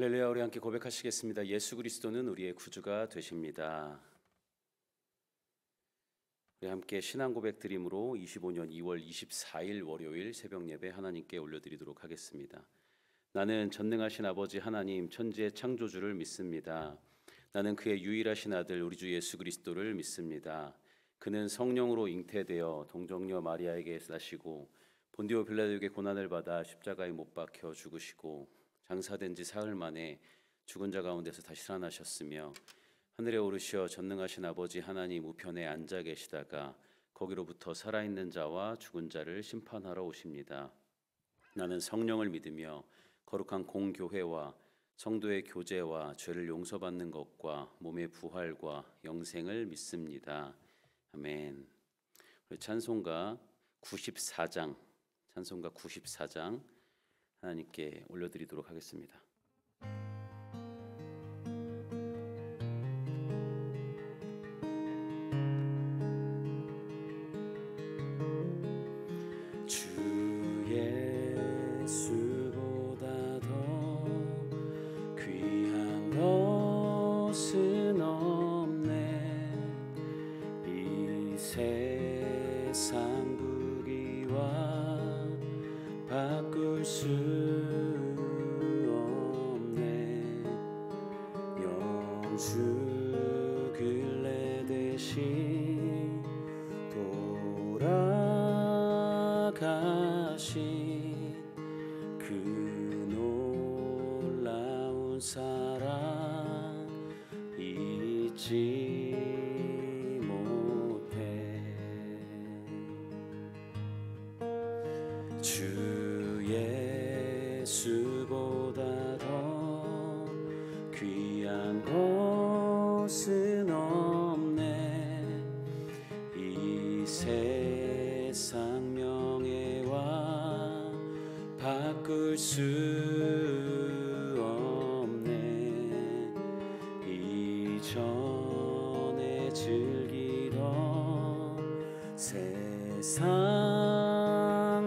할렐루야. 우리 함께 고백하시겠습니다. 예수 그리스도는 우리의 구주가 되십니다. 우리 함께 신앙 고백 드림으로 25년 2월 24일 월요일 새벽 예배 하나님께 올려드리도록 하겠습니다. 나는 전능하신 아버지 하나님 천지의 창조주를 믿습니다. 나는 그의 유일하신 아들 우리 주 예수 그리스도를 믿습니다. 그는 성령으로 잉태되어 동정녀 마리아에게 나시고 본디오 빌라도에게 고난을 받아 십자가에 못 박혀 죽으시고 장사된 지 사흘 만에 죽은 자 가운데서 다시 살아나셨으며 하늘에 오르시어 전능하신 아버지 하나님 우편에 앉아 계시다가 거기로부터 살아있는 자와 죽은 자를 심판하러 오십니다. 나는 성령을 믿으며 거룩한 공교회와 성도의 교제와 죄를 용서받는 것과 몸의 부활과 영생을 믿습니다. 아멘. 우리 찬송가 94장 하나님께 올려드리도록 하겠습니다. 주 예수보다 더 귀한 것은 없네. 이 세상 부귀와 바꿀 수 없네. 영주 근래 대신 돌아가신 그 놀라운 사랑 잊지 못해. 주 예수보다 더 귀한 것은 없네. 이 세상 명예와 바꿀 수 없네. 이전에 즐기던 세상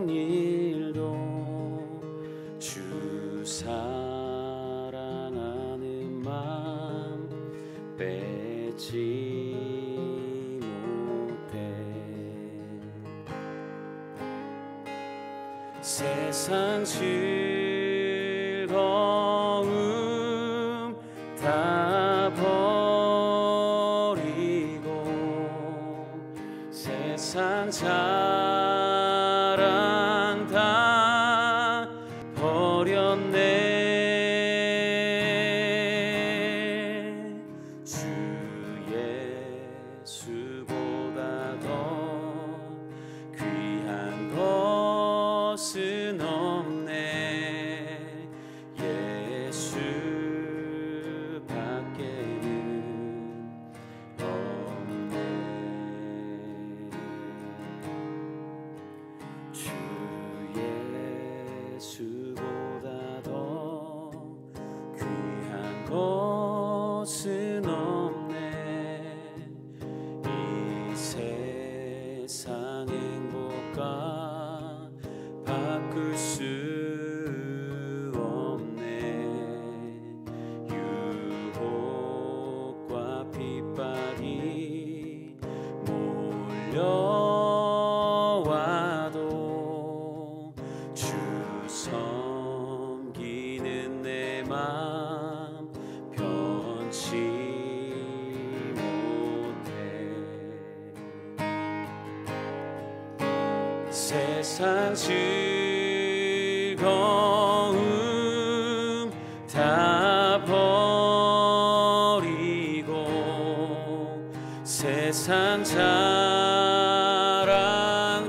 일도 주 사랑하는 마음 빼지 못해. 세상 즐거움 다 버리고 세상 자랑 다 버렸네. 주 예수보다 더 귀한 것은 없네. 예수 밖에는 없네. 주 예수보다 더 귀한 것은 없네. 이 세상 행복과 바꿀 수 없네. 유혹과 핍박이 몰려와도 주 섬기는 내 맘 변치 못해. 세상 즐거움 다 버리고 세상 자랑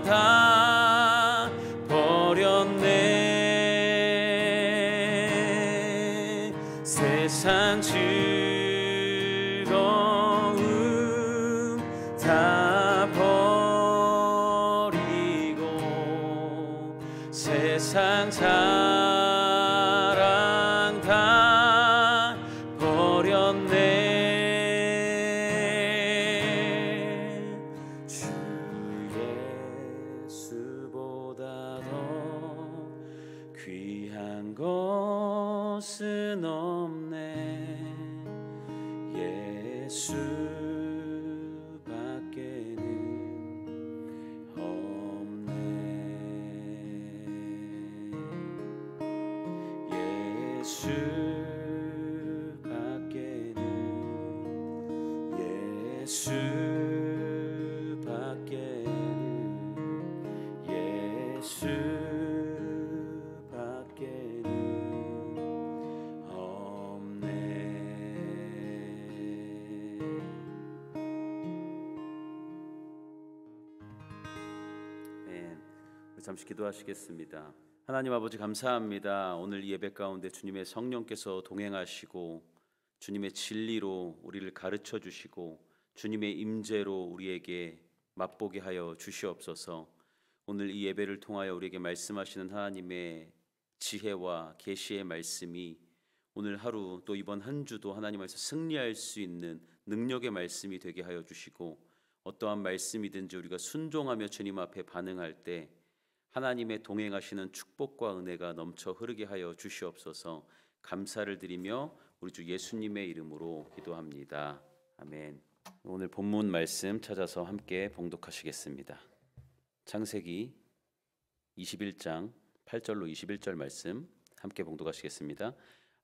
다 버렸네. 세상 즐거움 다 버리고 세상 자랑 다 버렸네. 주 예수보다 더 귀한 것은 예수는 없네. 예수밖에는 없네. 예수밖에는 없네. 우리 잠시 기도하시겠습니다. 하나님 아버지 감사합니다. 오늘 이 예배 가운데 주님의 성령께서 동행하시고 주님의 진리로 우리를 가르쳐 주시고 주님의 임재로 우리에게 맛보게 하여 주시옵소서. 오늘 이 예배를 통하여 우리에게 말씀하시는 하나님의 지혜와 계시의 말씀이 오늘 하루 또 이번 한 주도 하나님 안에서 승리할 수 있는 능력의 말씀이 되게 하여 주시고, 어떠한 말씀이든지 우리가 순종하며 주님 앞에 반응할 때 하나님의 동행하시는 축복과 은혜가 넘쳐 흐르게 하여 주시옵소서. 감사를 드리며 우리 주 예수님의 이름으로 기도합니다. 아멘. 오늘 본문 말씀 찾아서 함께 봉독하시겠습니다. 창세기 21장 8절로 21절 말씀 함께 봉독하시겠습니다.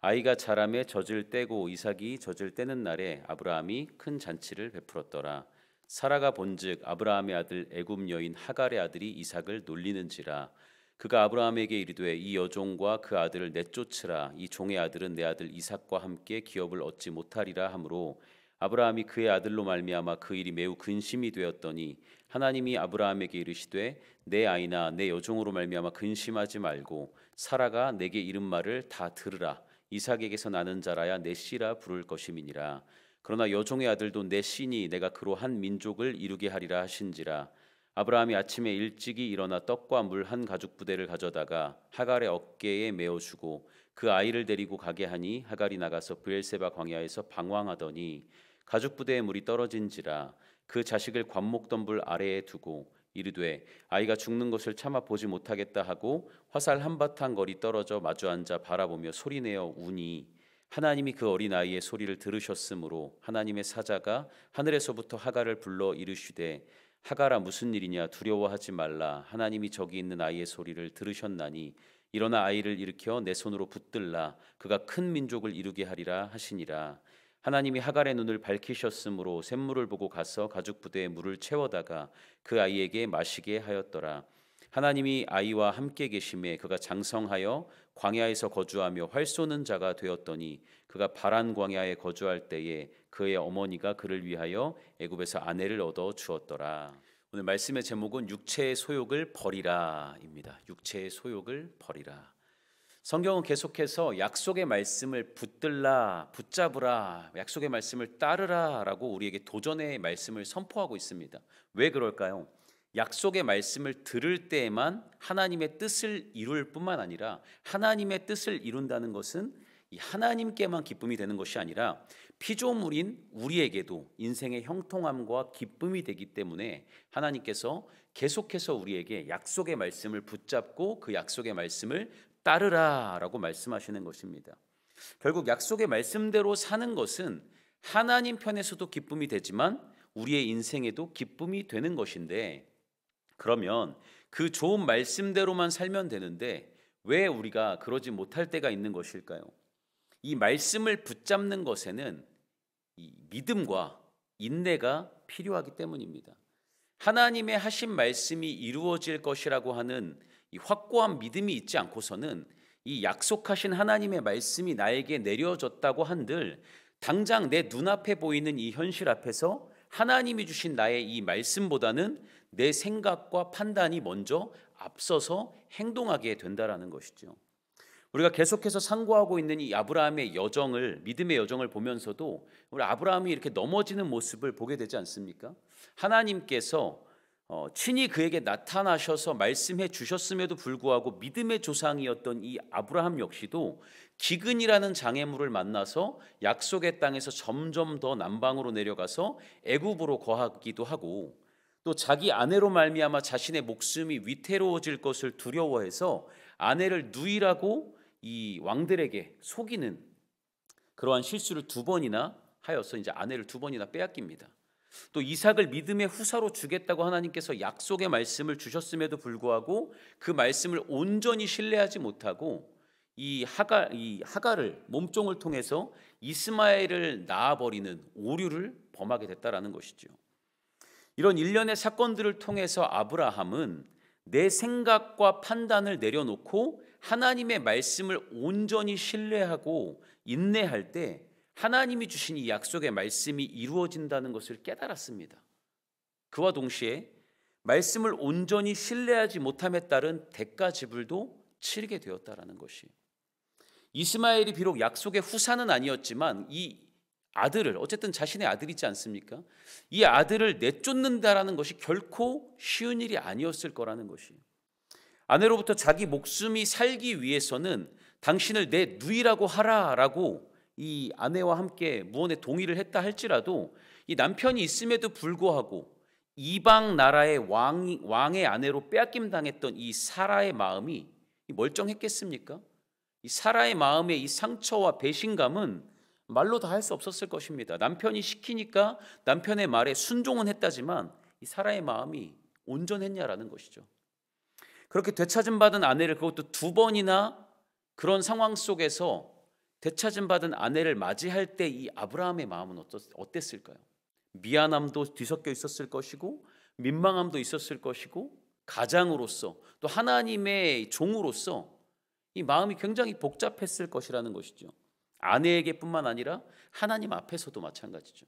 아이가 자라매 젖을 떼고 이삭이 젖을 떼는 날에 아브라함이 큰 잔치를 베풀었더라. 사라가 본즉 아브라함의 아들 애굽 여인 하갈의 아들이 이삭을 놀리는지라. 그가 아브라함에게 이르되 이 여종과 그 아들을 내쫓으라. 이 종의 아들은 내 아들 이삭과 함께 기업을 얻지 못하리라 하므로 아브라함이 그의 아들로 말미암아 그 일이 매우 근심이 되었더니 하나님이 아브라함에게 이르시되 내 아이나 내 여종으로 말미암아 근심하지 말고 사라가 내게 이른 말을 다 들으라. 이삭에게서 나는 자라야 내 씨라 부를 것임이니라. 그러나 여종의 아들도 내 씨니 내가 그로 한 민족을 이루게 하리라 하신지라. 아브라함이 아침에 일찍이 일어나 떡과 물 한 가죽 부대를 가져다가 하갈의 어깨에 메어주고 그 아이를 데리고 가게 하니 하갈이 나가서 브엘세바 광야에서 방황하더니 가죽 부대에 물이 떨어진지라. 그 자식을 관목덤불 아래에 두고 이르되 아이가 죽는 것을 차마 보지 못하겠다 하고 화살 한바탕 거리 떨어져 마주 앉아 바라보며 소리내어 우니 하나님이 그 어린 아이의 소리를 들으셨으므로 하나님의 사자가 하늘에서부터 하갈을 불러 이르시되 하갈아 무슨 일이냐 두려워하지 말라. 하나님이 저기 있는 아이의 소리를 들으셨나니 일어나 아이를 일으켜 내 손으로 붙들라. 그가 큰 민족을 이루게 하리라 하시니라. 하나님이 하갈의 눈을 밝히셨으므로 샘물을 보고 가서 가죽 부대에 물을 채워다가 그 아이에게 마시게 하였더라. 하나님이 아이와 함께 계심에 그가 장성하여 광야에서 거주하며 활 쏘는 자가 되었더니 그가 바란 광야에 거주할 때에 그의 어머니가 그를 위하여 애굽에서 아내를 얻어 주었더라. 오늘 말씀의 제목은 육체의 소욕을 버리라입니다. 육체의 소욕을 버리라. 성경은 계속해서 약속의 말씀을 붙들라, 붙잡으라, 약속의 말씀을 따르라 라고 우리에게 도전의 말씀을 선포하고 있습니다. 왜 그럴까요? 약속의 말씀을 들을 때에만 하나님의 뜻을 이룰 뿐만 아니라 하나님의 뜻을 이룬다는 것은 이 하나님께만 기쁨이 되는 것이 아니라 피조물인 우리에게도 인생의 형통함과 기쁨이 되기 때문에 하나님께서 계속해서 우리에게 약속의 말씀을 붙잡고 그 약속의 말씀을 따르라 라고 말씀하시는 것입니다. 결국 약속의 말씀대로 사는 것은 하나님 편에서도 기쁨이 되지만 우리의 인생에도 기쁨이 되는 것인데, 그러면 그 좋은 말씀대로만 살면 되는데 왜 우리가 그러지 못할 때가 있는 것일까요? 이 말씀을 붙잡는 것에는 이 믿음과 인내가 필요하기 때문입니다. 하나님의 하신 말씀이 이루어질 것이라고 하는 이 확고한 믿음이 있지 않고서는 이 약속하신 하나님의 말씀이 나에게 내려졌다고 한들 당장 내 눈앞에 보이는 이 현실 앞에서 하나님이 주신 나의 이 말씀보다는 내 생각과 판단이 먼저 앞서서 행동하게 된다라는 것이죠. 우리가 계속해서 상고하고 있는 이 아브라함의 여정을, 믿음의 여정을 보면서도 우리 아브라함이 이렇게 넘어지는 모습을 보게 되지 않습니까? 하나님께서 친히 그에게 나타나셔서 말씀해 주셨음에도 불구하고 믿음의 조상이었던 이 아브라함 역시도 기근이라는 장애물을 만나서 약속의 땅에서 점점 더 남방으로 내려가서 애굽으로 거하기도 하고, 또 자기 아내로 말미암아 자신의 목숨이 위태로워질 것을 두려워해서 아내를 누이라고 이 왕들에게 속이는 그러한 실수를 두 번이나 하여서 이제 아내를 두 번이나 빼앗깁니다. 또 이삭을 믿음의 후사로 주겠다고 하나님께서 약속의 말씀을 주셨음에도 불구하고 그 말씀을 온전히 신뢰하지 못하고 이 하갈을 몸종을 통해서 이스마엘을 낳아버리는 오류를 범하게 됐다라는 것이죠. 이런 일련의 사건들을 통해서 아브라함은 내 생각과 판단을 내려놓고 하나님의 말씀을 온전히 신뢰하고 인내할 때 하나님이 주신 이 약속의 말씀이 이루어진다는 것을 깨달았습니다. 그와 동시에 말씀을 온전히 신뢰하지 못함에 따른 대가 지불도 치르게 되었다라는 것이, 이스마엘이 비록 약속의 후사는 아니었지만 이 아들을, 어쨌든 자신의 아들이지 않습니까? 이 아들을 내쫓는다라는 것이 결코 쉬운 일이 아니었을 거라는 것이, 아내로부터 자기 목숨이 살기 위해서는 당신을 내 누이라고 하라라고 이 아내와 함께 무언에 동의를 했다 할지라도 이 남편이 있음에도 불구하고 이방 나라의 왕의 아내로 빼앗김 당했던 이 사라의 마음이 멀쩡했겠습니까? 이 사라의 마음의 이 상처와 배신감은 말로 다 할 수 없었을 것입니다. 남편이 시키니까 남편의 말에 순종은 했다지만 이 사라의 마음이 온전했냐라는 것이죠. 그렇게 되찾음 받은 아내를, 그것도 두 번이나 그런 상황 속에서 되찾음 받은 아내를 맞이할 때 이 아브라함의 마음은 어땠을까요? 미안함도 뒤섞여 있었을 것이고 민망함도 있었을 것이고 가장으로서 또 하나님의 종으로서 이 마음이 굉장히 복잡했을 것이라는 것이죠. 아내에게뿐만 아니라 하나님 앞에서도 마찬가지죠.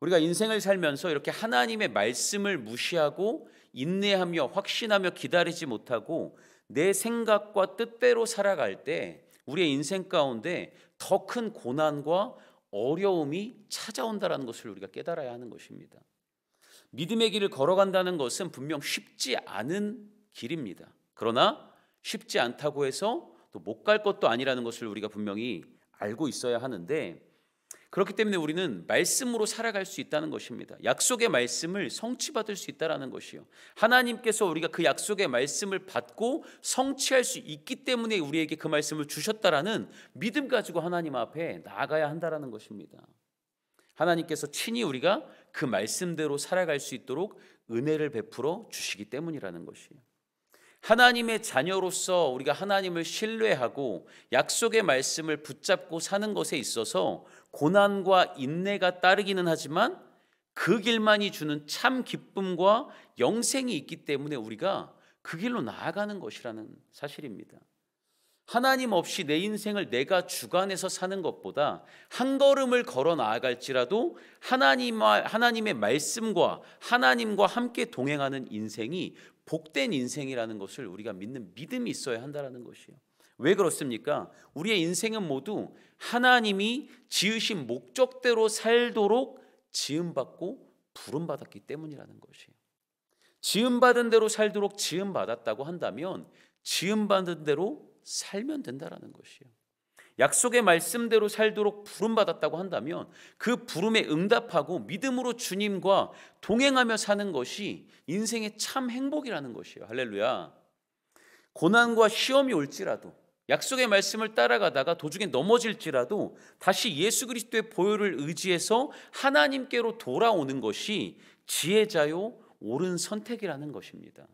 우리가 인생을 살면서 이렇게 하나님의 말씀을 무시하고 인내하며 확신하며 기다리지 못하고 내 생각과 뜻대로 살아갈 때 우리의 인생 가운데 더 큰 고난과 어려움이 찾아온다는 것을 우리가 깨달아야 하는 것입니다. 믿음의 길을 걸어간다는 것은 분명 쉽지 않은 길입니다. 그러나 쉽지 않다고 해서 또 못 갈 것도 아니라는 것을 우리가 분명히 알고 있어야 하는데, 그렇기 때문에 우리는 말씀으로 살아갈 수 있다는 것입니다. 약속의 말씀을 성취받을 수 있다는 것이요, 하나님께서 우리가 그 약속의 말씀을 받고 성취할 수 있기 때문에 우리에게 그 말씀을 주셨다라는 믿음 가지고 하나님 앞에 나아가야 한다는 것입니다. 하나님께서 친히 우리가 그 말씀대로 살아갈 수 있도록 은혜를 베풀어 주시기 때문이라는 것이에요. 하나님의 자녀로서 우리가 하나님을 신뢰하고 약속의 말씀을 붙잡고 사는 것에 있어서 고난과 인내가 따르기는 하지만 그 길만이 주는 참 기쁨과 영생이 있기 때문에 우리가 그 길로 나아가는 것이라는 사실입니다. 하나님 없이 내 인생을 내가 주관해서 사는 것보다 한 걸음을 걸어 나아갈지라도 하나님의 말씀과 하나님과 함께 동행하는 인생이 복된 인생이라는 것을 우리가 믿는 믿음이 있어야 한다는 것이에요. 왜 그렇습니까? 우리의 인생은 모두 하나님이 지으신 목적대로 살도록 지음받고 부름받았기 때문이라는 것이에요. 지음받은 대로 살도록 지음받았다고 한다면 지음받은 대로 살면 된다는 것이에요. 약속의 말씀대로 살도록 부름받았다고 한다면 그 부름에 응답하고 믿음으로 주님과 동행하며 사는 것이 인생의 참 행복이라는 것이에요. 할렐루야. 고난과 시험이 올지라도, 약속의 말씀을 따라가다가 도중에 넘어질지라도 다시 예수 그리스도의 보혈을 의지해서 하나님께로 돌아오는 것이 지혜자요 옳은 선택이라는 것입니다.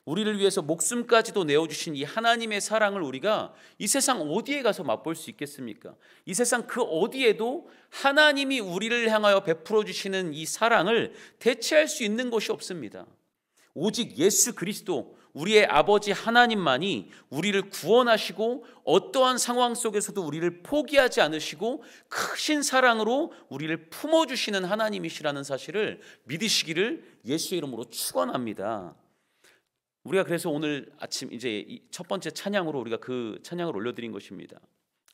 우리를 위해서 목숨까지도 내어주신 이 하나님의 사랑을 우리가 이 세상 어디에 가서 맛볼 수 있겠습니까? 이 세상 그 어디에도 하나님이 우리를 향하여 베풀어 주시는 이 사랑을 대체할 수 있는 것이 없습니다. 오직 예수 그리스도, 우리의 아버지 하나님만이 우리를 구원하시고 어떠한 상황 속에서도 우리를 포기하지 않으시고 크신 사랑으로 우리를 품어주시는 하나님이시라는 사실을 믿으시기를 예수의 이름으로 축원합니다. 우리가 그래서 오늘 아침 이제 첫 번째 찬양으로 우리가 그 찬양을 올려드린 것입니다.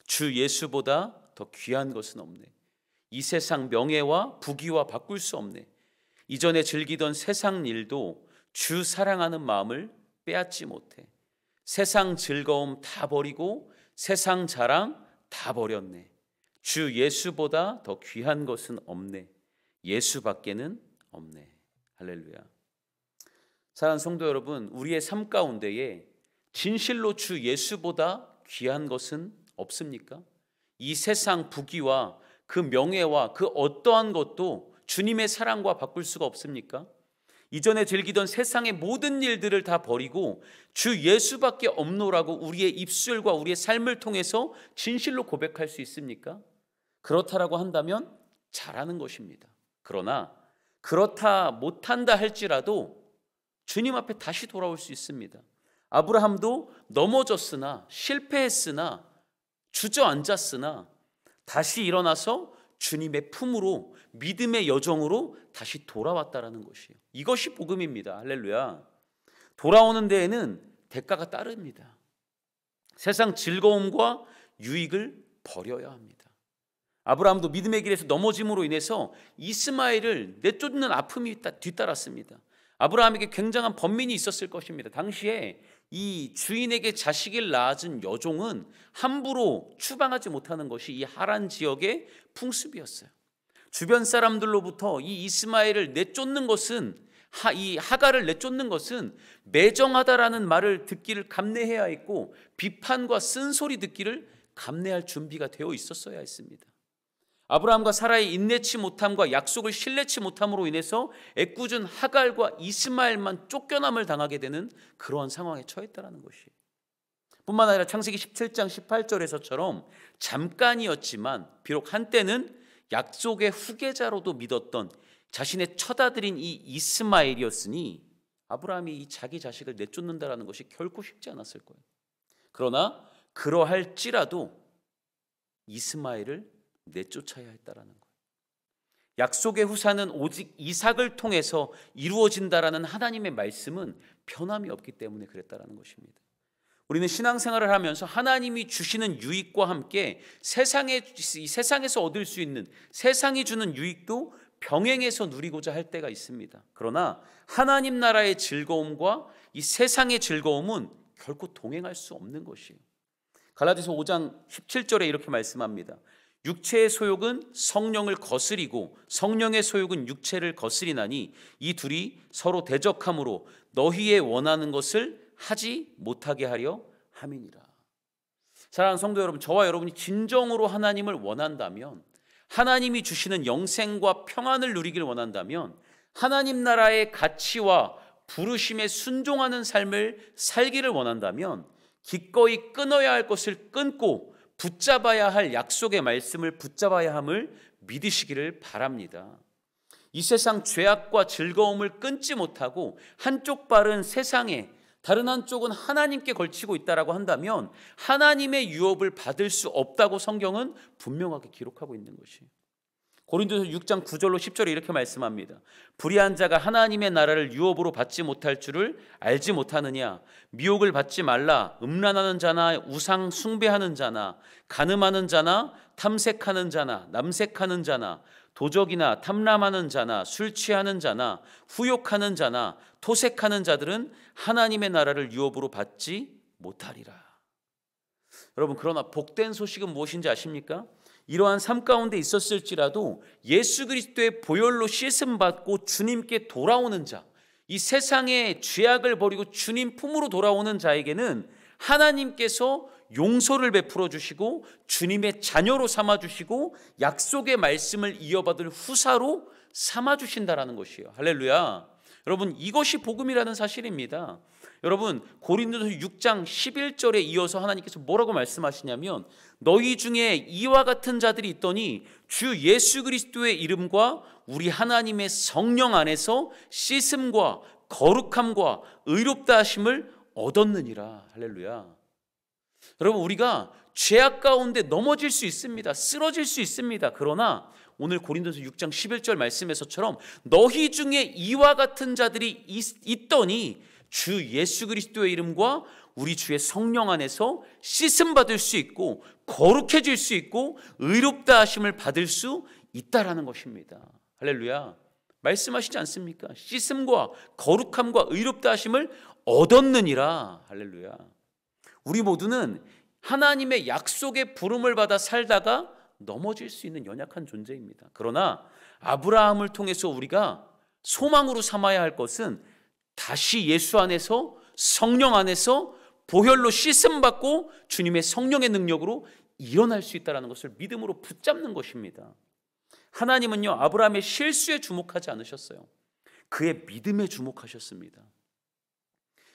주 예수보다 더 귀한 것은 없네. 이 세상 명예와 부귀와 바꿀 수 없네. 이전에 즐기던 세상 일도 주 사랑하는 마음을 빼앗지 못해. 세상 즐거움 다 버리고 세상 자랑 다 버렸네. 주 예수보다 더 귀한 것은 없네. 예수밖에는 없네. 할렐루야. 사랑하는 성도 여러분, 우리의 삶 가운데에 진실로 주 예수보다 귀한 것은 없습니까? 이 세상 부귀와 그 명예와 그 어떠한 것도 주님의 사랑과 바꿀 수가 없습니까? 이전에 즐기던 세상의 모든 일들을 다 버리고 주 예수밖에 없노라고 우리의 입술과 우리의 삶을 통해서 진실로 고백할 수 있습니까? 그렇다라고 한다면 잘하는 것입니다. 그러나 그렇다 못한다 할지라도 주님 앞에 다시 돌아올 수 있습니다. 아브라함도 넘어졌으나 실패했으나 주저앉았으나 다시 일어나서 주님의 품으로 믿음의 여정으로 다시 돌아왔다라는 것이에요. 이것이 복음입니다. 할렐루야. 돌아오는 데에는 대가가 따릅니다. 세상 즐거움과 유익을 버려야 합니다. 아브라함도 믿음의 길에서 넘어짐으로 인해서 이스마엘을 내쫓는 아픔이 뒤따랐습니다. 아브라함에게 굉장한 번민이 있었을 것입니다. 당시에 이 주인에게 자식을 낳아준 여종은 함부로 추방하지 못하는 것이 이 하란 지역의 풍습이었어요. 주변 사람들로부터 이 이스마엘을 내쫓는 것은 이 하갈을 내쫓는 것은 매정하다라는 말을 듣기를 감내해야 했고 비판과 쓴소리 듣기를 감내할 준비가 되어 있었어야 했습니다. 아브라함과 사라의 인내치 못함과 약속을 신뢰치 못함으로 인해서 애꿎은 하갈과 이스마엘만 쫓겨남을 당하게 되는 그러한 상황에 처했다는 것이에요. 뿐만 아니라 창세기 17장 18절에서처럼 잠깐이었지만 비록 한때는 약속의 후계자로도 믿었던 자신의 첫 아들인 이 이스마엘이었으니 아브라함이 이 자기 자식을 내쫓는다는 것이 결코 쉽지 않았을 거예요. 그러나 그러할지라도 이스마엘을 내쫓아야 했다라는 거예요. 약속의 후사는 오직 이삭을 통해서 이루어진다라는 하나님의 말씀은 변함이 없기 때문에 그랬다라는 것입니다. 우리는 신앙생활을 하면서 하나님이 주시는 유익과 함께 세상에서 얻을 수 있는 세상이 주는 유익도 병행해서 누리고자 할 때가 있습니다. 그러나 하나님 나라의 즐거움과 이 세상의 즐거움은 결코 동행할 수 없는 것이에요. 갈라디아서 5장 17절에 이렇게 말씀합니다. 육체의 소욕은 성령을 거스리고 성령의 소욕은 육체를 거스리나니 이 둘이 서로 대적함으로 너희의 원하는 것을 하지 못하게 하려 함이니라. 사랑하는 성도 여러분, 저와 여러분이 진정으로 하나님을 원한다면, 하나님이 주시는 영생과 평안을 누리길 원한다면, 하나님 나라의 가치와 부르심에 순종하는 삶을 살기를 원한다면 기꺼이 끊어야 할 것을 끊고 붙잡아야 할 약속의 말씀을 붙잡아야 함을 믿으시기를 바랍니다. 이 세상 죄악과 즐거움을 끊지 못하고 한쪽 발은 세상에 다른 한쪽은 하나님께 걸치고 있다라고 한다면 하나님의 유업을 받을 수 없다고 성경은 분명하게 기록하고 있는 것이에요. 고린도서 6장 9절로 10절에 이렇게 말씀합니다. 불의한 자가 하나님의 나라를 유업으로 받지 못할 줄을 알지 못하느냐. 미혹을 받지 말라. 음란하는 자나 우상 숭배하는 자나 간음하는 자나 탐색하는 자나 남색하는 자나 도적이나 탐람하는 자나 술 취하는 자나 후욕하는 자나 토색하는 자들은 하나님의 나라를 유업으로 받지 못하리라. 여러분, 그러나 복된 소식은 무엇인지 아십니까? 이러한 삶 가운데 있었을지라도 예수 그리스도의 보혈로 씻음받고 주님께 돌아오는 자, 이 세상의 죄악을 버리고 주님 품으로 돌아오는 자에게는 하나님께서 용서를 베풀어 주시고 주님의 자녀로 삼아 주시고 약속의 말씀을 이어받을 후사로 삼아 주신다라는 것이에요. 할렐루야. 여러분, 이것이 복음이라는 사실입니다. 여러분, 고린도서 6장 11절에 이어서 하나님께서 뭐라고 말씀하시냐면 너희 중에 이와 같은 자들이 있더니 주 예수 그리스도의 이름과 우리 하나님의 성령 안에서 씻음과 거룩함과 의롭다 하심을 얻었느니라. 할렐루야. 여러분, 우리가 죄악 가운데 넘어질 수 있습니다. 쓰러질 수 있습니다. 그러나 오늘 고린도서 6장 11절 말씀에서처럼 너희 중에 이와 같은 자들이 있더니 주 예수 그리스도의 이름과 우리 주의 성령 안에서 씻음 받을 수 있고 거룩해질 수 있고 의롭다 하심을 받을 수 있다라는 것입니다. 할렐루야. 말씀하시지 않습니까? 씻음과 거룩함과 의롭다 하심을 얻었느니라. 할렐루야. 우리 모두는 하나님의 약속의 부름을 받아 살다가 넘어질 수 있는 연약한 존재입니다. 그러나 아브라함을 통해서 우리가 소망으로 삼아야 할 것은 다시 예수 안에서 성령 안에서 보혈로 씻음받고 주님의 성령의 능력으로 일어날 수 있다는 것을 믿음으로 붙잡는 것입니다. 하나님은요, 아브라함의 실수에 주목하지 않으셨어요. 그의 믿음에 주목하셨습니다.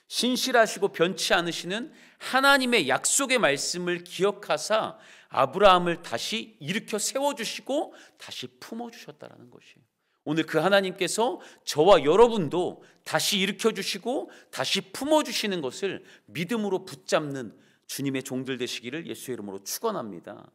신실하시고 변치 않으시는 하나님의 약속의 말씀을 기억하사 아브라함을 다시 일으켜 세워주시고 다시 품어주셨다는 것이에요. 오늘 그 하나님께서 저와 여러분도 다시 일으켜주시고 다시 품어주시는 것을 믿음으로 붙잡는 주님의 종들 되시기를 예수의 이름으로 축원합니다.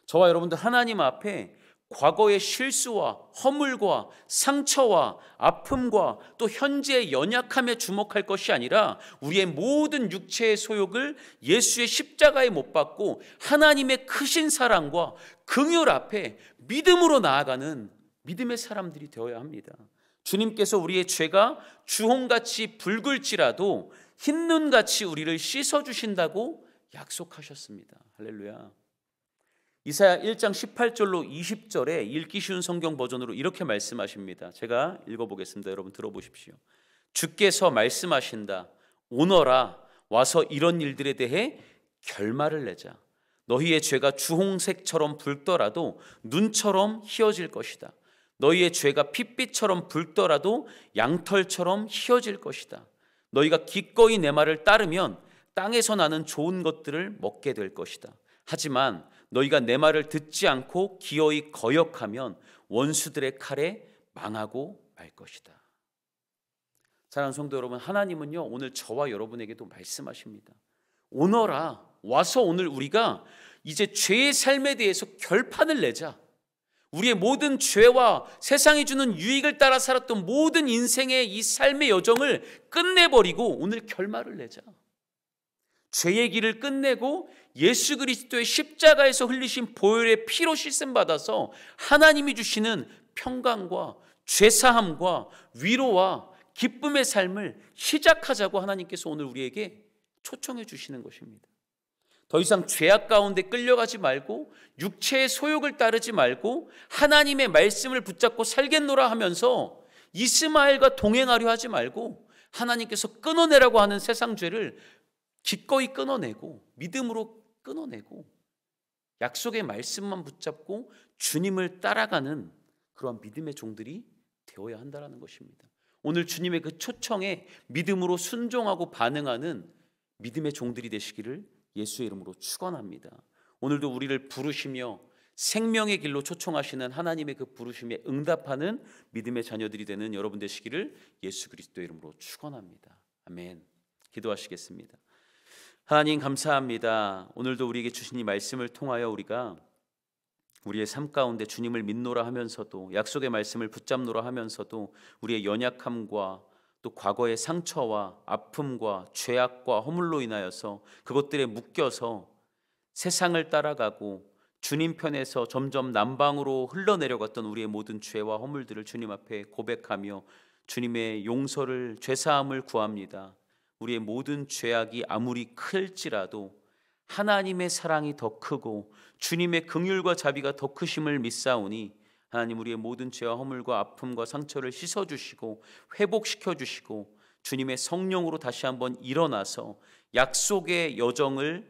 저와 여러분들 하나님 앞에 과거의 실수와 허물과 상처와 아픔과 또 현재의 연약함에 주목할 것이 아니라 우리의 모든 육체의 소욕을 예수의 십자가에 못 박고 하나님의 크신 사랑과 긍휼 앞에 믿음으로 나아가는 믿음의 사람들이 되어야 합니다. 주님께서 우리의 죄가 주홍같이 붉을지라도 흰눈같이 우리를 씻어주신다고 약속하셨습니다. 할렐루야. 이사야 1장 18절로 20절에 읽기 쉬운 성경 버전으로 이렇게 말씀하십니다. 제가 읽어보겠습니다. 여러분 들어보십시오. 주께서 말씀하신다. 오너라, 와서 이런 일들에 대해 결말을 내자. 너희의 죄가 주홍색처럼 붉더라도 눈처럼 희어질 것이다. 너희의 죄가 핏빛처럼 붉더라도 양털처럼 희어질 것이다. 너희가 기꺼이 내 말을 따르면 땅에서 나는 좋은 것들을 먹게 될 것이다. 하지만 너희가 내 말을 듣지 않고 기어이 거역하면 원수들의 칼에 망하고 말 것이다. 사랑하는 성도 여러분, 하나님은요 오늘 저와 여러분에게도 말씀하십니다. 오너라, 와서 오늘 우리가 이제 죄의 삶에 대해서 결판을 내자. 우리의 모든 죄와 세상이 주는 유익을 따라 살았던 모든 인생의 이 삶의 여정을 끝내버리고 오늘 결말을 내자. 죄의 길을 끝내고 예수 그리스도의 십자가에서 흘리신 보혈의 피로 씻음 받아서 하나님이 주시는 평강과 죄사함과 위로와 기쁨의 삶을 시작하자고 하나님께서 오늘 우리에게 초청해 주시는 것입니다. 더 이상 죄악 가운데 끌려가지 말고 육체의 소욕을 따르지 말고 하나님의 말씀을 붙잡고 살겠노라 하면서 이스마엘과 동행하려 하지 말고 하나님께서 끊어내라고 하는 세상 죄를 기꺼이 끊어내고 믿음으로 끊어내고 약속의 말씀만 붙잡고 주님을 따라가는 그러한 믿음의 종들이 되어야 한다는 것입니다. 오늘 주님의 그 초청에 믿음으로 순종하고 반응하는 믿음의 종들이 되시기를 예수의 이름으로 축원합니다. 오늘도 우리를 부르시며 생명의 길로 초청하시는 하나님의 그 부르심에 응답하는 믿음의 자녀들이 되는 여러분 되시기를 예수 그리스도의 이름으로 축원합니다. 아멘. 기도하시겠습니다. 하나님 감사합니다. 오늘도 우리에게 주신 이 말씀을 통하여 우리가 우리의 삶 가운데 주님을 믿노라 하면서도 약속의 말씀을 붙잡노라 하면서도 우리의 연약함과 또 과거의 상처와 아픔과 죄악과 허물로 인하여서 그것들에 묶여서 세상을 따라가고 주님 편에서 점점 남방으로 흘러내려갔던 우리의 모든 죄와 허물들을 주님 앞에 고백하며 주님의 용서를 죄사함을 구합니다. 우리의 모든 죄악이 아무리 클지라도 하나님의 사랑이 더 크고 주님의 긍휼과 자비가 더 크심을 믿사오니 하나님 우리의 모든 죄와 허물과 아픔과 상처를 씻어주시고 회복시켜주시고 주님의 성령으로 다시 한번 일어나서 약속의 여정을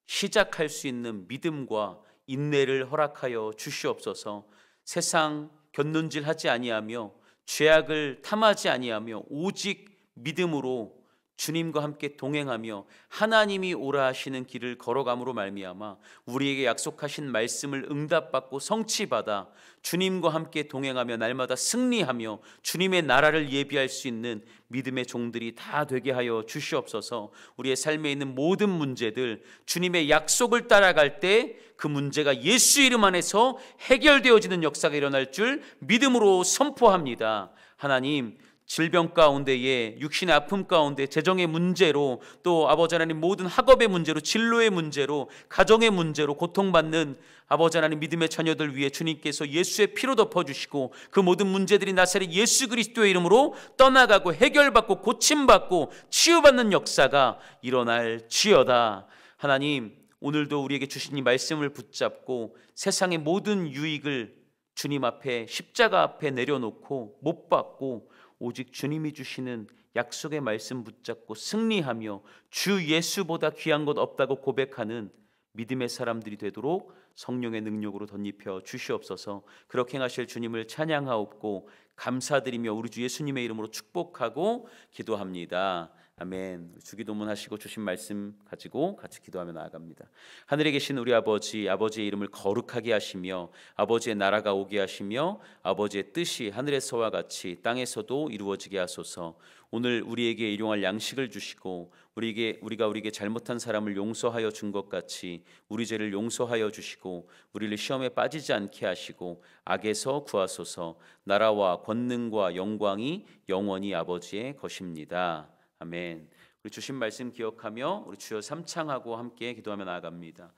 시작할 수 있는 믿음과 인내를 허락하여 주시옵소서. 세상 곁눈질하지 아니하며 죄악을 탐하지 아니하며 오직 믿음으로 주님과 함께 동행하며 하나님이 오라 하시는 길을 걸어감으로 말미암아 우리에게 약속하신 말씀을 응답받고 성취받아 주님과 함께 동행하며 날마다 승리하며 주님의 나라를 예비할 수 있는 믿음의 종들이 다 되게 하여 주시옵소서. 우리의 삶에 있는 모든 문제들 주님의 약속을 따라갈 때 그 문제가 예수 이름 안에서 해결되어지는 역사가 일어날 줄 믿음으로 선포합니다. 하나님 질병 가운데에 육신의 아픔 가운데 재정의 문제로 또 아버지 하나님 모든 학업의 문제로 진로의 문제로 가정의 문제로 고통받는 아버지 하나님 믿음의 자녀들 위해 주님께서 예수의 피로 덮어주시고 그 모든 문제들이 나사렛 예수 그리스도의 이름으로 떠나가고 해결받고 고침받고 치유받는 역사가 일어날지어다. 하나님 오늘도 우리에게 주신 이 말씀을 붙잡고 세상의 모든 유익을 주님 앞에 십자가 앞에 내려놓고 못 받고 오직 주님이 주시는 약속의 말씀 붙잡고 승리하며 주 예수보다 귀한 것 없다고 고백하는 믿음의 사람들이 되도록 성령의 능력으로 덧입혀 주시옵소서. 그렇게 행하실 주님을 찬양하옵고 감사드리며 우리 주 예수님의 이름으로 축복하고 기도합니다. 아멘. 주기도문 하시고 주신 말씀 가지고 같이 기도하며 나아갑니다. 하늘에 계신 우리 아버지, 아버지의 이름을 거룩하게 하시며 아버지의 나라가 오게 하시며 아버지의 뜻이 하늘에서와 같이 땅에서도 이루어지게 하소서. 오늘 우리에게 일용할 양식을 주시고 우리가 잘못한 사람을 용서하여 준 것 같이 우리 죄를 용서하여 주시고 우리를 시험에 빠지지 않게 하시고 악에서 구하소서. 나라와 권능과 영광이 영원히 아버지의 것입니다. 아멘. 우리 주신 말씀 기억하며 우리 주여 삼창하고 함께 기도하며 나아갑니다.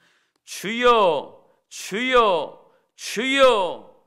주여, 주여, 주여.